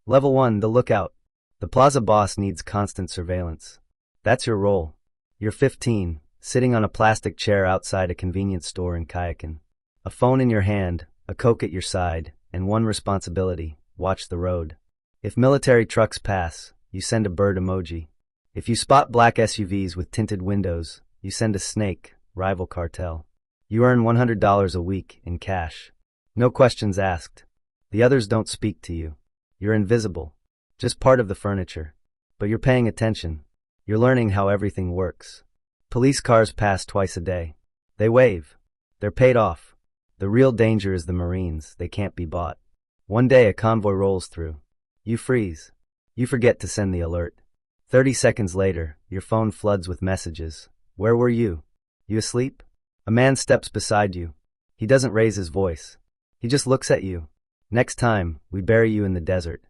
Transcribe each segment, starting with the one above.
Level 1, the lookout. The plaza boss needs constant surveillance. That's your role. You're 15, sitting on a plastic chair outside a convenience store in Kayakin. A phone in your hand, a Coke at your side, and one responsibility: watch the road. If military trucks pass, you send a bird emoji. If you spot black SUVs with tinted windows, you send a snake, rival Cartel. You earn $100 a week in cash. No questions asked. The others don't speak to you. You're invisible, just part of the furniture. But you're paying attention. You're learning how everything works. Police cars pass twice a day. They wave. They're paid off. The real danger is the Marines. They can't be bought. One day a convoy rolls through. You freeze. You forget to send the alert. 30 seconds later, your phone floods with messages. Where were you? You asleep? A man steps beside you. He doesn't raise his voice. He just looks at you. Next time, we bury you in the desert.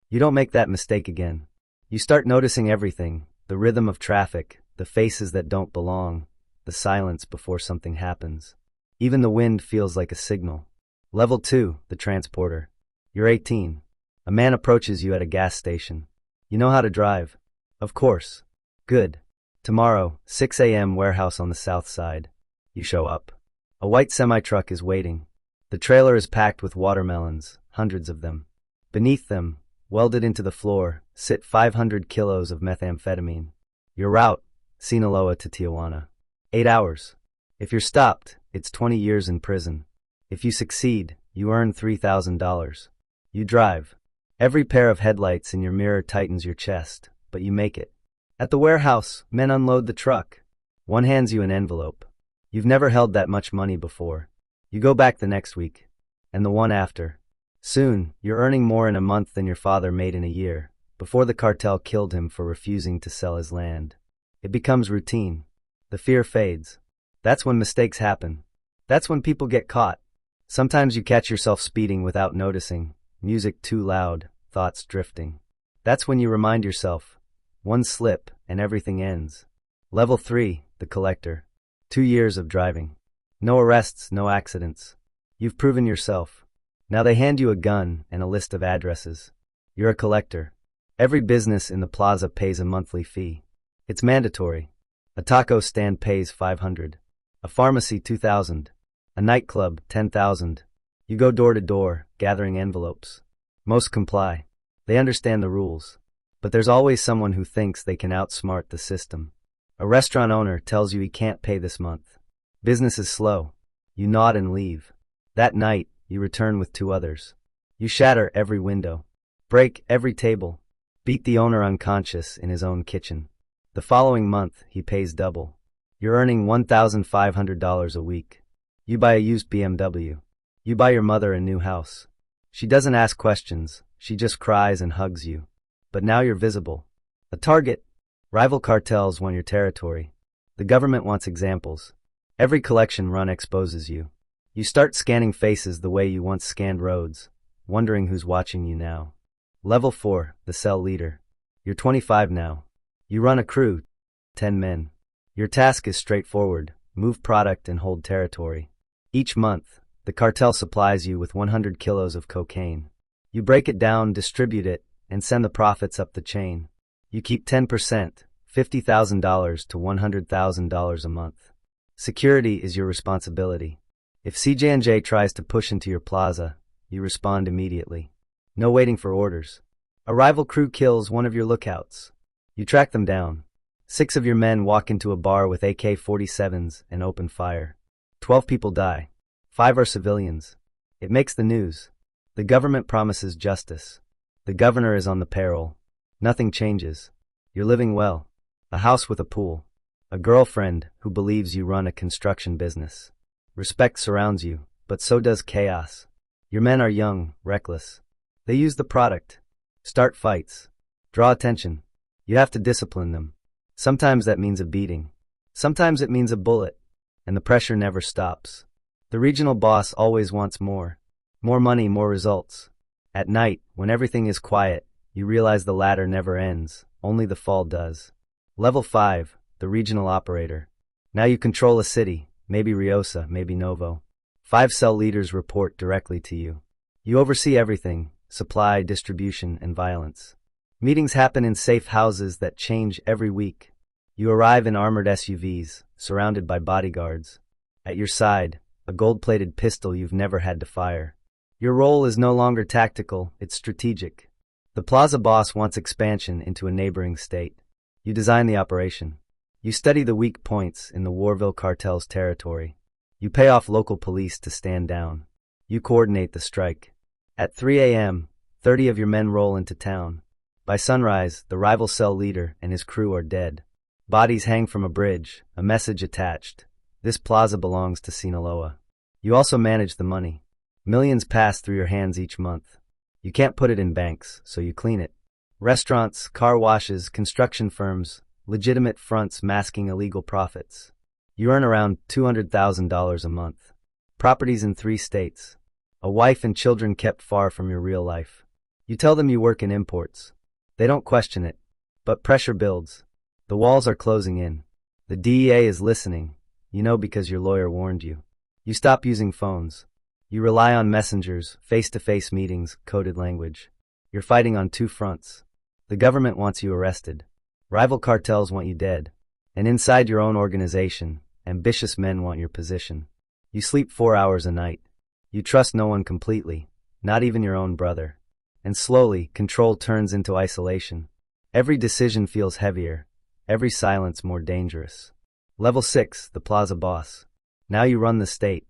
You don't make that mistake again. You start noticing everything: the rhythm of traffic, the faces that don't belong, the silence before something happens. Even the wind feels like a signal. Level 2, the transporter. You're 18. A man approaches you at a gas station. You know how to drive? Of course. Good. Tomorrow, 6 a.m. warehouse on the south side. You show up. A white semi-truck is waiting. The trailer is packed with watermelons, hundreds of them. Beneath them, welded into the floor, sit 500 kilos of methamphetamine. Your route: Sinaloa to Tijuana. 8 hours. If you're stopped, it's 20 years in prison. If you succeed, you earn $3,000. You drive. Every pair of headlights in your mirror tightens your chest, but you make it. At the warehouse, men unload the truck. One hands you an envelope. You've never held that much money before. You go back the next week, and the one after. Soon, you're earning more in a month than your father made in a year, before the cartel killed him for refusing to sell his land. It becomes routine. The fear fades. That's when mistakes happen. That's when people get caught. Sometimes you catch yourself speeding without noticing, music too loud, thoughts drifting. That's when you remind yourself, one slip and everything ends. Level 3, the collector. 2 years of driving. No arrests, no accidents. You've proven yourself. Now they hand you a gun and a list of addresses. You're a collector. Every business in the plaza pays a monthly fee. It's mandatory. A taco stand pays $500. A pharmacy $2,000. A nightclub $10,000. You go door to door, gathering envelopes. Most comply. They understand the rules. But there's always someone who thinks they can outsmart the system. A restaurant owner tells you he can't pay this month. Business is slow. You nod and leave. That night, you return with 2 others. You shatter every window. Break every table. Beat the owner unconscious in his own kitchen. The following month, he pays double. You're earning $1,500 a week. You buy a used BMW. You buy your mother a new house. She doesn't ask questions. She just cries and hugs you. But now you're visible. A target. Rival cartels want your territory. The government wants examples. Every collection run exposes you. You start scanning faces the way you once scanned roads, wondering who's watching you now. Level 4, the cell leader. You're 25 now. You run a crew, 10 men. Your task is straightforward: move product and hold territory. Each month, the cartel supplies you with 100 kilos of cocaine. You break it down, distribute it, and send the profits up the chain. You keep 10%, $50,000 to $100,000 a month. Security is your responsibility. If CJ&J tries to push into your plaza, you respond immediately. No waiting for orders. A rival crew kills one of your lookouts. You track them down. 6 of your men walk into a bar with AK-47s and open fire. 12 people die. 5 are civilians. It makes the news. The government promises justice. The governor is on the payroll. Nothing changes. You're living well. A house with a pool. A girlfriend who believes you run a construction business. Respect surrounds you, but so does chaos. Your men are young, reckless. They use the product. Start fights. Draw attention. You have to discipline them. Sometimes that means a beating. Sometimes it means a bullet. And the pressure never stops. The regional boss always wants more. More money, more results. At night, when everything is quiet, you realize the ladder never ends, only the fall does. Level 5, the regional operator. Now you control a city, maybe Riosa, maybe Novo. 5 cell leaders report directly to you. You oversee everything: supply, distribution, and violence. Meetings happen in safe houses that change every week. You arrive in armored SUVs, surrounded by bodyguards. At your side, a gold-plated pistol you've never had to fire. Your role is no longer tactical, it's strategic. The Plaza boss wants expansion into a neighboring state. You design the operation. You study the weak points in the Warville cartel's territory. You pay off local police to stand down. You coordinate the strike. At 3 a.m., 30 of your men roll into town. By sunrise, the rival cell leader and his crew are dead. Bodies hang from a bridge, a message attached. This plaza belongs to Sinaloa. You also manage the money. Millions pass through your hands each month. You can't put it in banks, so you clean it. Restaurants, car washes, construction firms, legitimate fronts masking illegal profits. You earn around $200,000 a month. Properties in 3 states. A wife and children kept far from your real life. You tell them you work in imports. They don't question it. But pressure builds. The walls are closing in. The DEA is listening. You know because your lawyer warned you. You stop using phones. You rely on messengers, face-to-face meetings, coded language. You're fighting on 2 fronts. The government wants you arrested. Rival cartels want you dead. And inside your own organization, ambitious men want your position. You sleep 4 hours a night. You trust no one completely, not even your own brother. And slowly, control turns into isolation. Every decision feels heavier. Every silence more dangerous. Level 6, the Plaza boss. Now you run the state.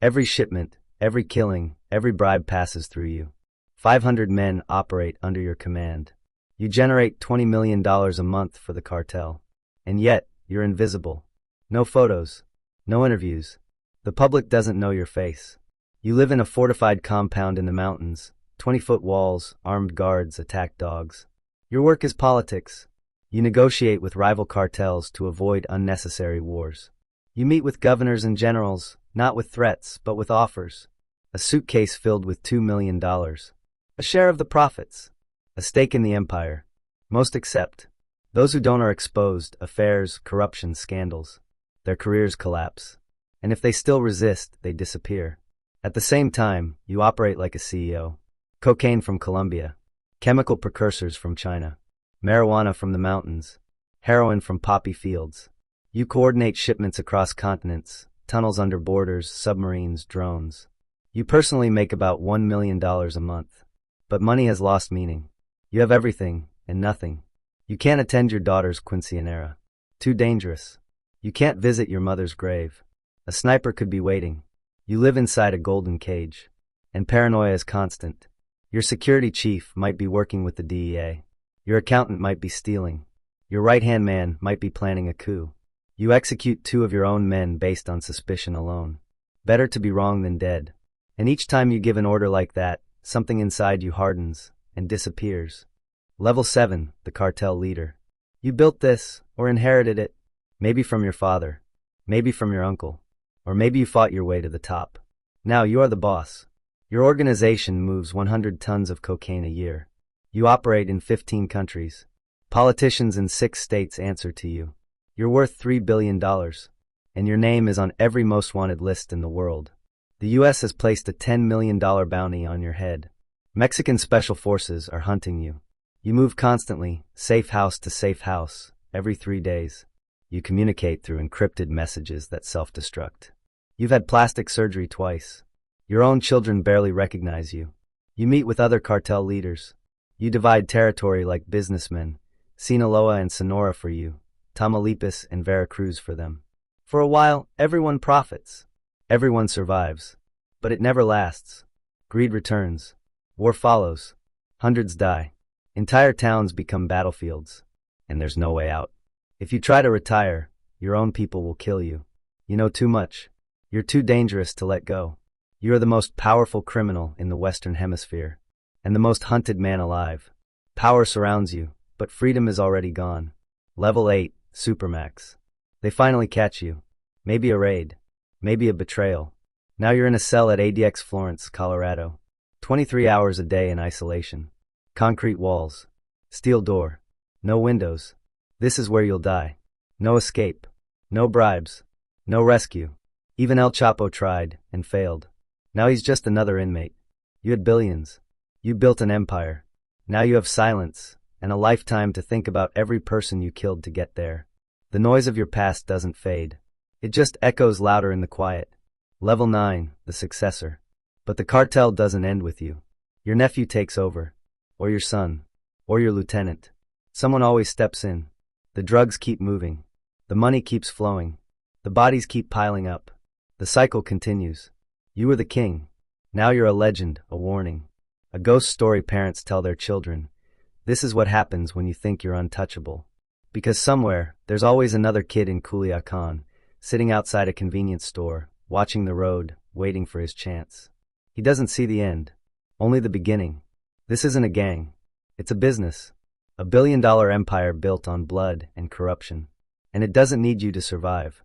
Every shipment, every killing, every bribe passes through you. 500 men operate under your command. You generate $20 million a month for the cartel. And yet, you're invisible. No photos. No interviews. The public doesn't know your face. You live in a fortified compound in the mountains. 20-foot walls, armed guards, attack dogs. Your work is politics. You negotiate with rival cartels to avoid unnecessary wars. You meet with governors and generals, not with threats, but with offers. A suitcase filled with $2 million. A share of the profits. A stake in the empire. Most accept. Those who don't are exposed, affairs, corruption, scandals. Their careers collapse. And if they still resist, they disappear. At the same time, you operate like a CEO. Cocaine from Colombia. Chemical precursors from China. Marijuana from the mountains. Heroin from poppy fields. You coordinate shipments across continents, tunnels under borders, submarines, drones. You personally make about $1 million a month. But money has lost meaning. You have everything and nothing. You can't attend your daughter's quinceañera. Too dangerous. You can't visit your mother's grave. A sniper could be waiting. You live inside a golden cage. And paranoia is constant. Your security chief might be working with the DEA. Your accountant might be stealing. Your right-hand man might be planning a coup. You execute 2 of your own men based on suspicion alone. Better to be wrong than dead. And each time you give an order like that, something inside you hardens and disappears. Level 7, the cartel leader. You built this, or inherited it. Maybe from your father. Maybe from your uncle. Or maybe you fought your way to the top. Now you are the boss. Your organization moves 100 tons of cocaine a year. You operate in 15 countries. Politicians in 6 states answer to you. You're worth $3 billion. And your name is on every most wanted list in the world. The U.S. has placed a $10 million bounty on your head. Mexican special forces are hunting you. You move constantly, safe house to safe house, every 3 days. You communicate through encrypted messages that self-destruct. You've had plastic surgery twice. Your own children barely recognize you. You meet with other cartel leaders. You divide territory like businessmen. Sinaloa and Sonora for you. Tamaulipas and Veracruz for them. For a while, everyone profits. Everyone survives. But it never lasts. Greed returns. War follows. Hundreds die. Entire towns become battlefields. And there's no way out. If you try to retire, your own people will kill you. You know too much. You're too dangerous to let go. You are the most powerful criminal in the Western Hemisphere. And the most hunted man alive. Power surrounds you, but freedom is already gone. Level 8, Supermax. They finally catch you. Maybe a raid. Maybe a betrayal. Now you're in a cell at ADX Florence, Colorado. 23 hours a day in isolation. Concrete walls. Steel door. No windows. This is where you'll die. No escape. No bribes. No rescue. Even El Chapo tried and failed. Now he's just another inmate. You had billions. You built an empire. Now you have silence, and a lifetime to think about every person you killed to get there. The noise of your past doesn't fade. It just echoes louder in the quiet. Level 9, the successor. But the cartel doesn't end with you. Your nephew takes over. Or your son. Or your lieutenant. Someone always steps in. The drugs keep moving. The money keeps flowing. The bodies keep piling up. The cycle continues. You were the king. Now you're a legend, a warning. A ghost story parents tell their children. This is what happens when you think you're untouchable. Because somewhere, there's always another kid in Culiacan, sitting outside a convenience store, watching the road, waiting for his chance. He doesn't see the end, only the beginning. This isn't a gang. It's a business. A billion-dollar empire built on blood and corruption. And it doesn't need you to survive.